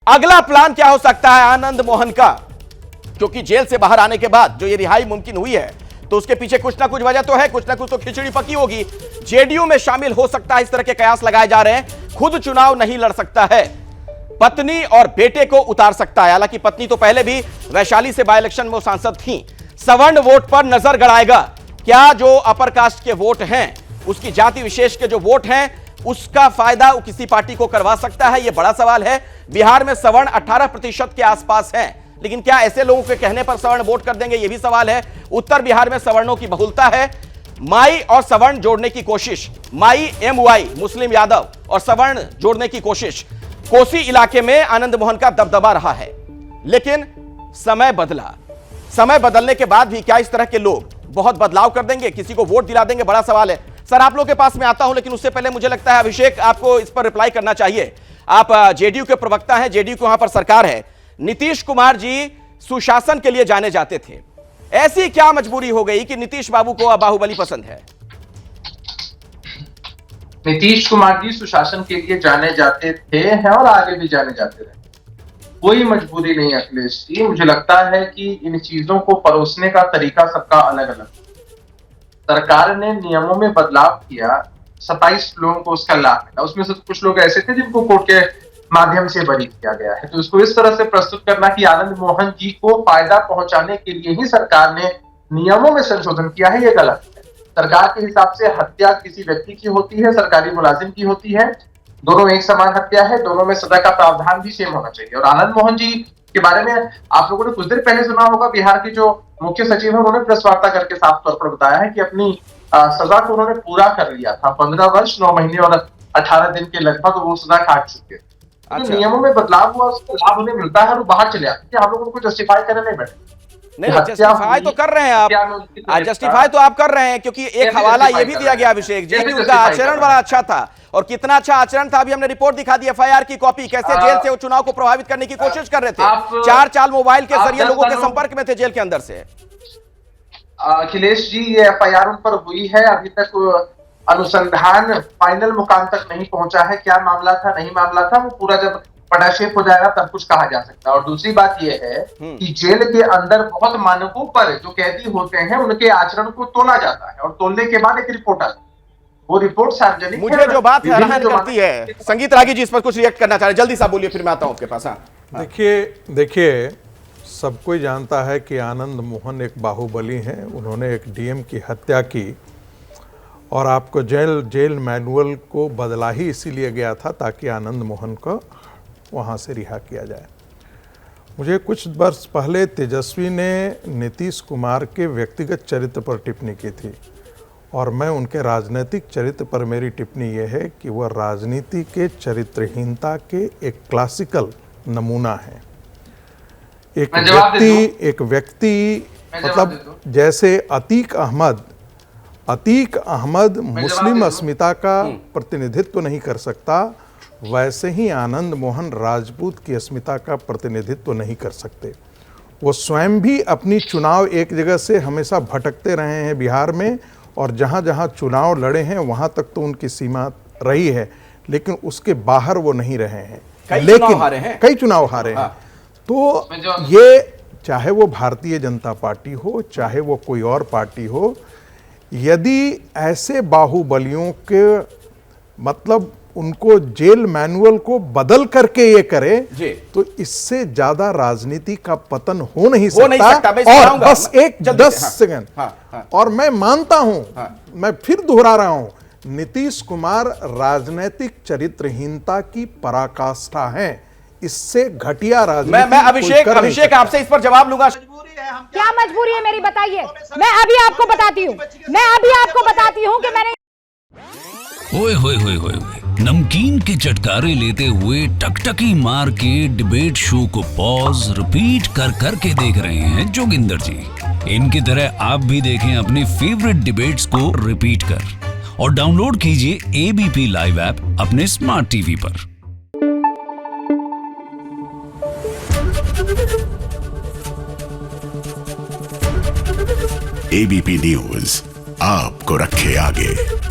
अगला प्लान क्या हो सकता है आनंद मोहन का? क्योंकि जेल से बाहर आने के बाद जो ये रिहाई मुमकिन हुई है तो उसके पीछे कुछ ना कुछ वजह तो है, कुछ ना कुछ तो खिचड़ी पकी होगी। जेडीयू में शामिल हो सकता है, इस तरह के कयास लगाए जा रहे हैं। खुद चुनाव नहीं लड़ सकता है, पत्नी और बेटे को उतार सकता है। हालांकि पत्नी तो पहले भी वैशाली से बाय इलेक्शन में सांसद थी। सवर्ण वोट पर नजर गड़ाएगा। क्या जो अपर कास्ट के वोट हैं, उसकी जाति विशेष के जो वोट हैं, उसका फायदा किसी पार्टी को करवा सकता है? यह बड़ा सवाल है। बिहार में सवर्ण 18% के आसपास हैं, लेकिन क्या ऐसे लोगों के कहने पर सवर्ण वोट कर देंगे? यह भी सवाल है। उत्तर बिहार में सवर्णों की बहुलता है। माई और सवर्ण जोड़ने की कोशिश, माई MY मुस्लिम यादव और सवर्ण जोड़ने की कोशिश। कोसी इलाके में आनंद मोहन का दबदबा रहा है, लेकिन समय बदला। समय बदलने के बाद भी क्या इस तरह के लोग बहुत बदलाव कर देंगे, किसी को वोट दिला देंगे? बड़ा सवाल है। सर, आप लोग के पास में आता हूं, लेकिन उससे पहले मुझे लगता है अभिषेक आपको इस पर रिप्लाई करना चाहिए। आप जेडीयू के प्रवक्ता हैं, जेडीयू की वहां पर सरकार है। नीतीश कुमार जी सुशासन के लिए जाने जाते थे, ऐसी क्या मजबूरी हो गई कि नीतीश बाबू को बाहुबली पसंद है? नीतीश कुमार जी सुशासन के लिए जाने जाते थे हैं और आगे भी जाने जाते रहे। कोई मजबूरी नहीं अखिलेश जी। मुझे लगता है कि इन चीजों को परोसने का तरीका सबका अलग अलग। सरकार ने नियमों में बदलाव किया, 27 लोगों को उसका लाभ मिला। उसमें से कुछ लोग ऐसे थे जिनको कोर्ट के माध्यम से बरी किया गया है। तो इसको इस तरह से प्रस्तुत करना कि आनंद मोहन जी को फायदा पहुंचाने के लिए ही सरकार ने नियमों में संशोधन किया है, ये गलत है। सरकार के हिसाब से हत्या किसी व्यक्ति की होती है, सरकारी मुलाजिम की होती है। दोनों एक समान हत्या है, दोनों में सजा का प्रावधान भी सेम होना चाहिए। और आनंद मोहन जी के बारे में आप लोगों ने कुछ देर पहले सुना होगा, बिहार के जो मुख्य सचिव है उन्होंने प्रेस वार्ता करके साफ तौर पर बताया है कि अपनी सजा को उन्होंने पूरा कर लिया था। 15 वर्ष 9 महीने और 18 दिन के लगभग वो सजा काट चुके। अच्छा। नियमों में बदलाव हुआ, उसको लाभ उन्हें मिलता है और बाहर चले आते हैं। हम लोग उनको जस्टिफाई करने नहीं बैठे। नहीं, जस्टिफाई तो कर रहे हैं आप, जस्टिफाई तो आप कर रहे हैं, क्योंकि एक हवाला ये भी दिया गया अभिषेक, जेडीयू का आचरण बड़ा अच्छा था। और कितना अच्छा आचरण था, अभी हमने रिपोर्ट दिखा दी, FIR की कॉपी, कैसे जेल से वो चुनाव को प्रभावित करने की कोशिश कर रहे थे। 4 चाल मोबाइल के जरिए लोगों के संपर्क में थे जेल के अंदर से। अखिलेश जी, ये FIR उन पर हुई है, अभी तक अनुसंधान फाइनल मुकाम तक नहीं पहुंचा है। क्या मामला था, नहीं मामला था, वो पूरा जब पटाक्षेप हो जाएगा तब कुछ कहा जा सकता है। और दूसरी बात यह है कि जेल के अंदर बहुत मानकों पर जो कैदी होते हैं उनके आचरण को तोला जाता है और तोलने के बाद एक रिपोर्ट आती है। वो रिपोर्ट सार्वजनिक। मुझे जो बात हैरान करती है, संगीत रागी जी इस पर कुछ रिएक्ट करना चाह रहे, जल्दी सा बोलिए, फिर मैं आता हूं आपके पास। देखिए, सब कोई जानता है कि आनंद मोहन एक बाहुबली हैं। उन्होंने एक DM की हत्या की और आपको जेल मैनुअल को बदला ही इसीलिए गया था ताकि आनंद मोहन को वहाँ से रिहा किया जाए। मुझे कुछ वर्ष पहले तेजस्वी ने नीतीश कुमार के व्यक्तिगत चरित्र पर टिप्पणी की थी और मैं उनके राजनीतिक चरित्र पर मेरी टिप्पणी यह है कि वह राजनीति के चरित्रहीनता के एक क्लासिकल नमूना है। एक व्यक्ति मतलब जैसे अतीक अहमद मुस्लिम अस्मिता का प्रतिनिधित्व नहीं कर सकता, वैसे ही आनंद मोहन राजपूत की अस्मिता का प्रतिनिधित्व नहीं कर सकते। वो स्वयं भी अपनी चुनाव एक जगह से हमेशा भटकते रहे हैं बिहार में, और जहाँ जहाँ चुनाव लड़े हैं वहाँ तक तो उनकी सीमा रही है, लेकिन उसके बाहर वो नहीं रहे हैं। कई चुनाव हारे हैं। तो ये चाहे वो भारतीय जनता पार्टी हो, चाहे वो कोई और पार्टी हो, यदि ऐसे बाहुबलियों के मतलब उनको जेल मैनुअल को बदल करके ये करे तो इससे ज्यादा राजनीति का पतन हो नहीं सकता। और बस एक 10 सेकंड, और मैं मानता हूं, मैं फिर दोहरा रहा हूं, नीतीश कुमार राजनीतिक चरित्रहीनता की पराकाष्ठा है। इससे घटिया राजनीति मैं अभिषेक आपसे इस पर जवाब लूंगा। क्या मजबूरी है मेरी, बताइए। मैं अभी आपको बताती हूँ कि मैंने ओए होए होए होए, नमकीन के चटकारे लेते हुए टकटकी मार के डिबेट शो को पॉज रिपीट कर करके देख रहे हैं जोगिंदर जी। इनकी तरह आप भी देखें अपनी फेवरेट डिबेट्स को रिपीट कर, और डाउनलोड कीजिए ABP लाइव ऐप अपने स्मार्ट टीवी पर। ABP न्यूज आपको रखे आगे।